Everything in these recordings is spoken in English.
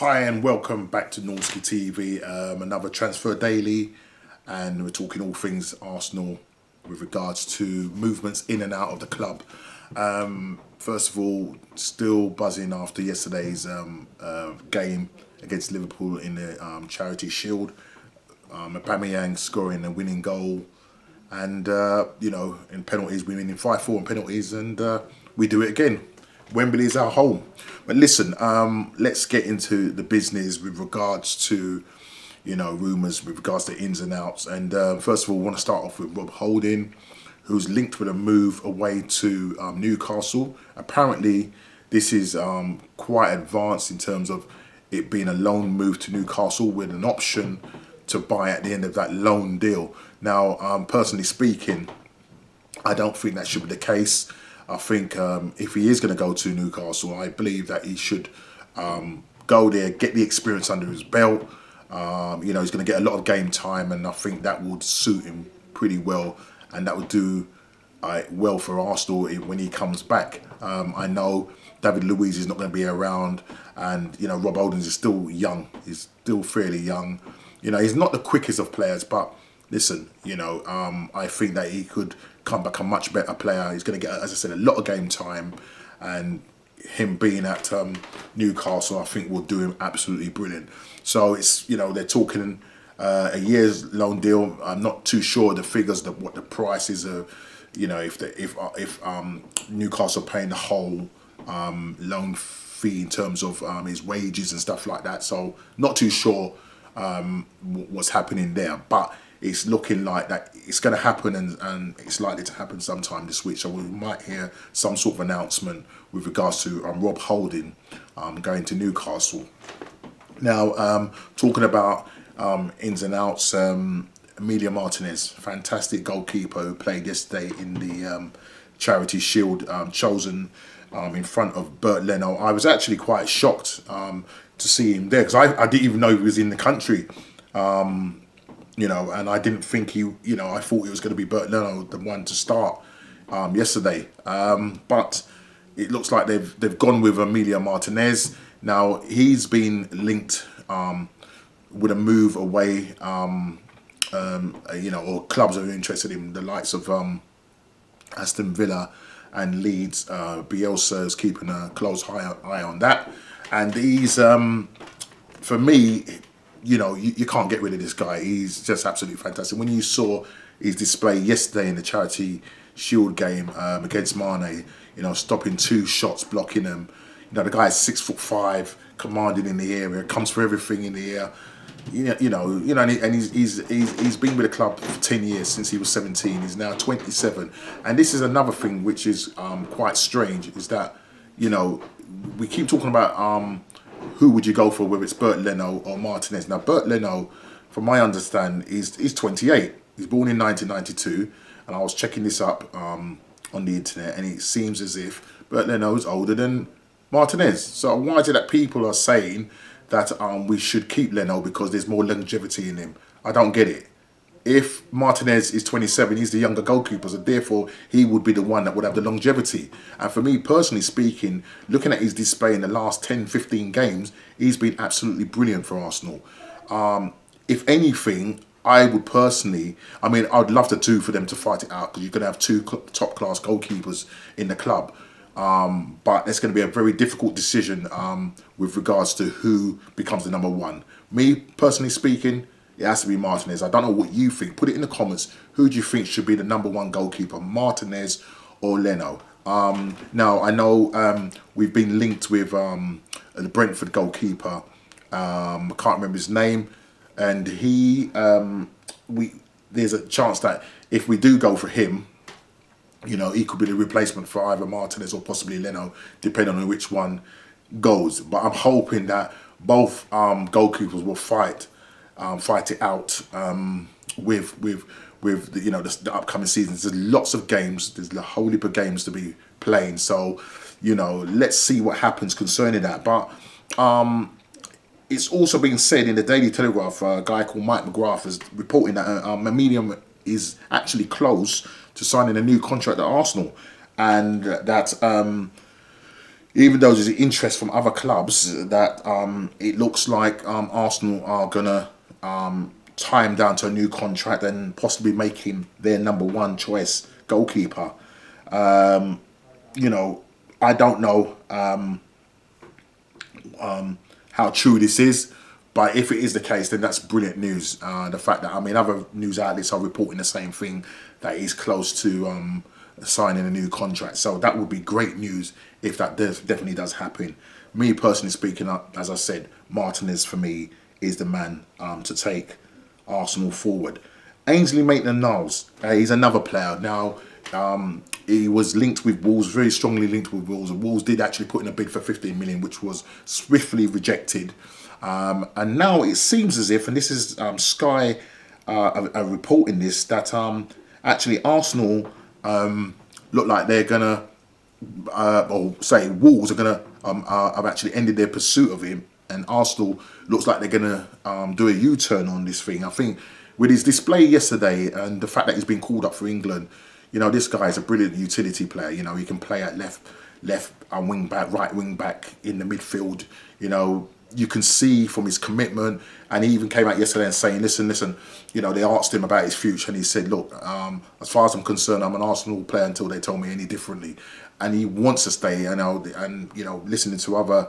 Hi and welcome back to Norski TV, another Transfer Daily, and we're talking all things Arsenal with regards to movements in and out of the club. First of all, still buzzing after yesterday's game against Liverpool in the Charity Shield. Aubameyang scoring a winning goal, and in penalties, we win in 5-4 in penalties, and we do it again. Wembley is our home. But listen, let's get into the business with regards to, rumours with regards to ins and outs. And first of all, I want to start off with Rob Holding, who's linked with a move away to Newcastle. Apparently, this is quite advanced in terms of it being a loan move to Newcastle with an option to buy at the end of that loan deal. Now, personally speaking, I don't think that should be the case. I think if he is going to go to Newcastle, I believe that he should go there, get the experience under his belt. He's going to get a lot of game time, and I think that would suit him pretty well, and that would do well for Arsenal when he comes back. I know David Luiz is not going to be around, and Rob Holdings is still young. He's still fairly young. He's not the quickest of players, but listen, I think that he could come back a much better player. He's going to get, as I said, a lot of game time, and him being at Newcastle, I think will do him absolutely brilliant. So it's, they're talking a year's loan deal. I'm not too sure the figures, what the price is of, if Newcastle paying the whole loan fee in terms of his wages and stuff like that. So not too sure what's happening there, but it's looking like that it's going to happen, and it's likely to happen sometime this week. So we might hear some sort of announcement with regards to Rob Holding going to Newcastle. Now, talking about ins and outs, AMN Martinez, fantastic goalkeeper who played yesterday in the Charity Shield, chosen in front of Bert Leno. I was actually quite shocked to see him there, because I didn't even know he was in the country. And I didn't think I thought it was going to be Bert Leno, the one to start yesterday. But it looks like they've gone with AMN Martinez. Now, he's been linked with a move away, or clubs are interested in, the likes of Aston Villa and Leeds. Bielsa is keeping a close eye on that. And he's, for me, you can't get rid of this guy. He's just absolutely fantastic. When you saw his display yesterday in the Charity Shield game against Mane, stopping 2 shots, blocking them. The guy is 6'5", commanding in the area, comes for everything in the air. And he's been with the club for 10 years, since he was 17. He's now 27, and this is another thing which is quite strange, is that we keep talking about who would you go for, whether it's Bert Leno or Martinez. Now, Bert Leno, from my understanding, is 28. He's born in 1992, and I was checking this up on the internet, and it seems as if Bert Leno is older than Martinez. So why is it that people are saying that we should keep Leno because there's more longevity in him? I don't get it. If Martinez is 27, he's the younger goalkeeper, so therefore he would be the one that would have the longevity. And for me, personally speaking, looking at his display in the last 10, 15 games, he's been absolutely brilliant for Arsenal. If anything, I would personally, I'd love for them to fight it out, because you're going to have 2 top-class goalkeepers in the club. But it's going to be a very difficult decision with regards to who becomes the number 1. Me, personally speaking, it has to be Martinez. I don't know what you think. Put it in the comments. Who do you think should be the number 1 goalkeeper, Martinez or Leno? Now, I know we've been linked with the Brentford goalkeeper. I can't remember his name. And there's a chance that if we do go for him, he could be the replacement for either Martinez or possibly Leno, depending on which one goes. But I'm hoping that both goalkeepers will fight it out with the upcoming seasons. There's lots of games. There's a whole heap of games to be playing. So, let's see what happens concerning that. But it's also been said in the Daily Telegraph, a guy called Mike McGrath is reporting that AMN is actually close to signing a new contract at Arsenal, and that even though there's interest from other clubs, that it looks like Arsenal are gonna tie him down to a new contract and possibly make him their number one choice goalkeeper. You know, I don't know how true this is, but if it is the case, then that's brilliant news. The fact that, I mean, other news outlets are reporting the same thing, that he's close to signing a new contract. So that would be great news if that definitely does happen. Me personally speaking, as I said, Martinez for me is the man to take Arsenal forward. Ainsley Maitland-Niles, he's another player. Now, he was linked with Wolves, very strongly linked with Wolves. And Wolves did actually put in a bid for 15 million, which was swiftly rejected. And now it seems as if, and this is Sky reporting this, that actually Arsenal look like they're gonna, or say Wolves are gonna have actually ended their pursuit of him, and Arsenal looks like they're gonna do a U-turn on this thing. I think with his display yesterday and the fact that he's been called up for England, you know, this guy is a brilliant utility player. You know, he can play at left wing back, right wing back, in the midfield. You know, you can see from his commitment, and he even came out yesterday and saying, listen, you know, they asked him about his future, and he said, look, as far as I'm concerned, I'm an Arsenal player until they tell me any differently. And he wants to stay, you know, and you know, listening to other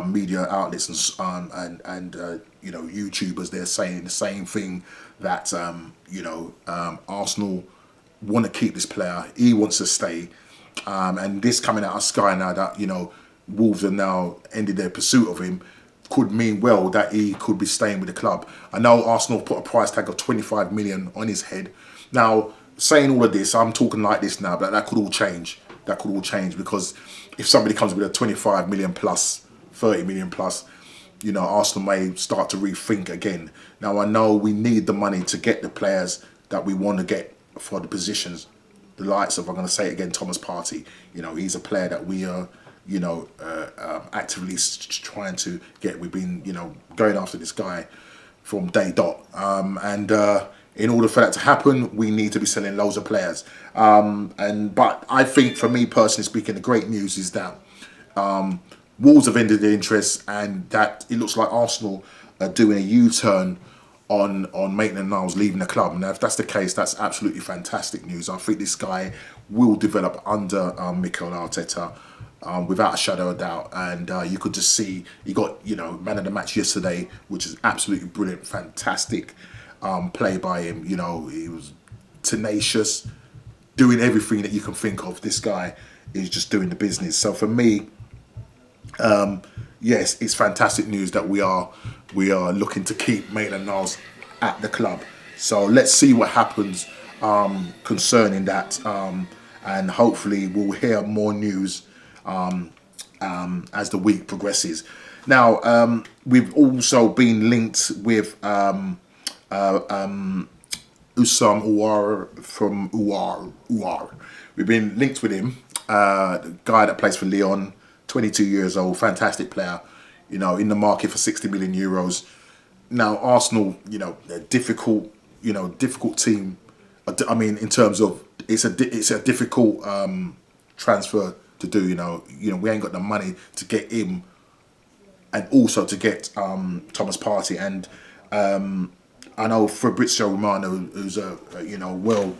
media outlets and you know, YouTubers, they're saying the same thing, that you know, Arsenal want to keep this player. He wants to stay, and this coming out of Sky now that, you know, Wolves have now ended their pursuit of him, could mean well that he could be staying with the club. I know Arsenal put a price tag of 25 million on his head. Now, saying all of this, I'm talking like this now, but that could all change. That could all change, because if somebody comes with a 25 million plus, 30 million plus, you know, Arsenal may start to rethink again. Now, I know we need the money to get the players that we want to get for the positions. The likes of, I'm going to say it again, Thomas Partey. You know, he's a player that we are, you know, actively trying to get. We've been, you know, going after this guy from day dot. And in order for that to happen, we need to be selling loads of players. But I think, for me personally speaking, the great news is that Wolves have ended their interest, and that it looks like Arsenal are doing a U-turn on Maitland-Niles leaving the club. And if that's the case, that's absolutely fantastic news. I think this guy will develop under Mikel Arteta, without a shadow of doubt. And you could just see, he got, you know, man of the match yesterday, which is absolutely brilliant, fantastic play by him. You know, he was tenacious, doing everything that you can think of. This guy is just doing the business. So for me, yes, it's fantastic news that we are looking to keep Maitland-Niles at the club. So let's see what happens concerning that, and hopefully we'll hear more news as the week progresses. Now, we've also been linked with Usam Ouar from Ouar. We've been linked with him, the guy that plays for Lyon, 22 years old, fantastic player, you know, in the market for 60 million euros. Now, Arsenal, you know, they're difficult team. I mean, in terms of, it's a difficult transfer to do. You know, we ain't got the money to get him, and also to get Thomas Partey. And I know Fabrizio Romano, who's a well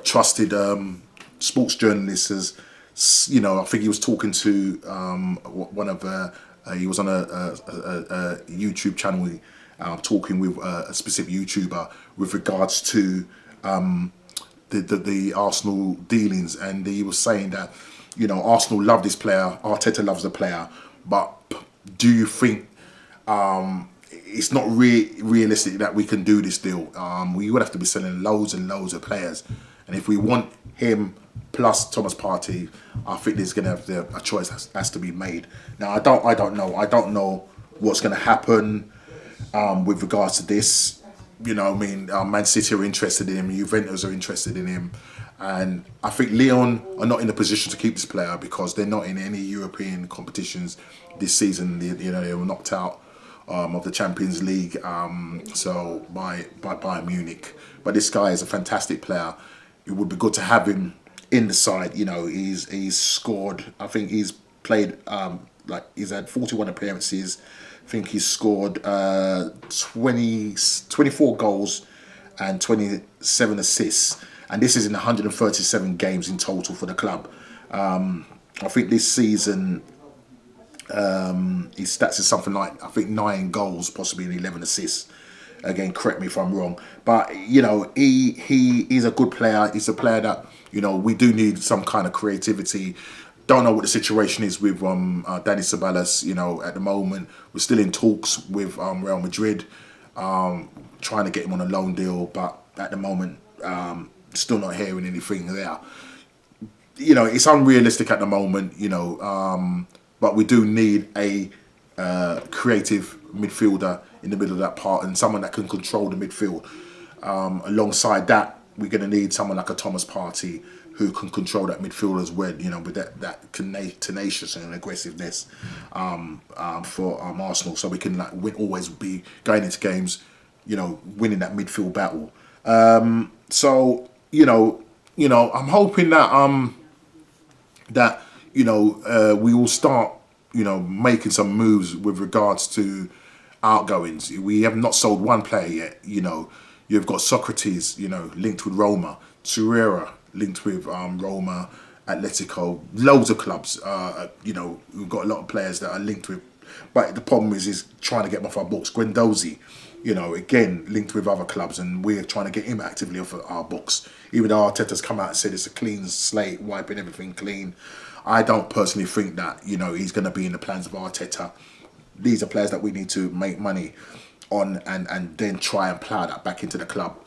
trusted sports journalist, has, you know, I think he was talking to one of he was on a YouTube channel talking with a specific YouTuber with regards to the Arsenal dealings, and he was saying that, you know, Arsenal love this player, Arteta loves the player, but do you think it's not realistic that we can do this deal? We would have to be selling loads and loads of players, and if we want him plus Thomas Partey, I think there's going to have a choice has to be made. Now, I don't know what's going to happen with regards to this. You know, I mean, Man City are interested in him, Juventus are interested in him, and I think Lyon are not in a position to keep this player because they're not in any European competitions this season. They were knocked out of the Champions League, so by Bayern Munich. But this guy is a fantastic player. It would be good to have him in the side. You know, he's scored. I think he's played like he's had 41 appearances. I think he's scored 24 goals and 27 assists, and this is in 137 games in total for the club. I think this season his stats is something like, I think, 9 goals, possibly 11 assists. Again, correct me if I'm wrong, but you know, he's a good player. He's a player that, you know, we do need some kind of creativity. Don't know what the situation is with Dani Ceballos. You know, at the moment we're still in talks with Real Madrid, trying to get him on a loan deal, but at the moment still not hearing anything there. You know, it's unrealistic at the moment. You know, but we do need a creative midfielder in the middle of that part, and someone that can control the midfield. Alongside that, we're going to need someone like a Thomas Partey who can control that midfield as well, you know, with that tenacious and aggressiveness for Arsenal, so we can like always be going into games, you know, winning that midfield battle. So you know, I'm hoping that that we will start, you know, making some moves with regards to outgoings. We have not sold one player yet. You know, you've got Socrates, you know, linked with Roma, Torreira linked with Roma, Atletico, loads of clubs. You know, we've got a lot of players that are linked with, but the problem is trying to get them off our books. Guendouzi, you know, again linked with other clubs, and we're trying to get him actively off of our books. Even though Arteta's come out and said it's a clean slate, wiping everything clean, I don't personally think that, you know, he's going to be in the plans of Arteta. These are players that we need to make money on and then try and plough that back into the club.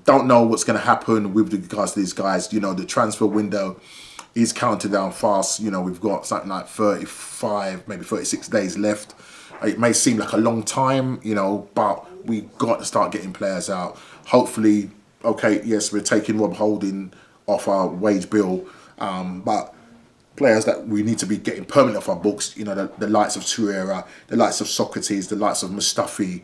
Don't know what's going to happen with regards to these guys. You know, the transfer window is counting down fast. You know, we've got something like 35, maybe 36 days left. It may seem like a long time, you know, but we've got to start getting players out. Hopefully, okay, yes, we're taking Rob Holding off our wage bill, but players that we need to be getting permanently off our books, you know, the likes of Torreira, the likes of Socrates, the likes of Mustafi,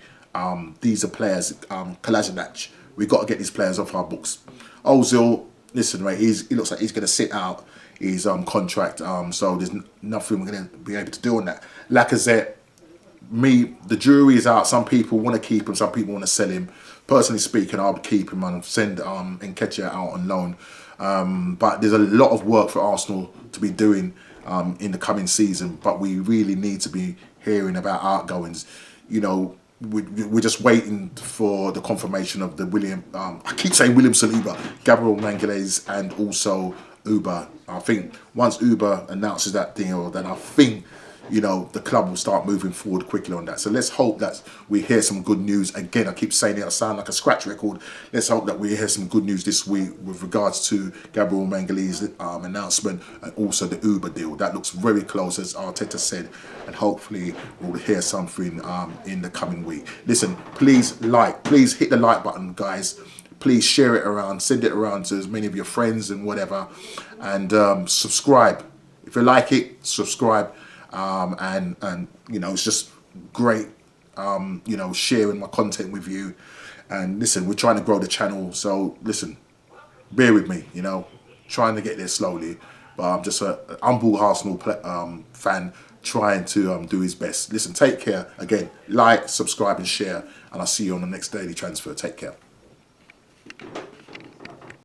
these are players, Kolasinac, we've got to get these players off our books. Ozil, listen, mate, he looks like he's going to sit out his contract, so there's nothing we're going to be able to do on that. Lacazette, the jury is out. Some people want to keep him, some people want to sell him. Personally speaking, I would keep him and send Nketiah out on loan. But there's a lot of work for Arsenal to be doing in the coming season, but we really need to be hearing about outgoings. You know, we're just waiting for the confirmation of the I keep saying William Saliba, Gabriel Magalhaes, and also Uber. I think once Uber announces that deal, then I think, you know, the club will start moving forward quickly on that. So let's hope that we hear some good news. Again, I keep saying it, I sound like a scratch record. Let's hope that we hear some good news this week with regards to Gabriel Magalhaes' announcement, and also the Uber deal. That looks very close, as Arteta said, and hopefully we'll hear something in the coming week. Listen, please hit the like button, guys. Please share it around, send it around to as many of your friends and whatever, and subscribe. If you like it, subscribe. And you know, it's just great, you know, sharing my content with you. And listen, we're trying to grow the channel, so listen, bear with me, you know, trying to get there slowly, but I'm just a humble Arsenal fan trying to do his best. Listen, take care. Again, like, subscribe and share, and I'll see you on the next Daily Transfer. Take care.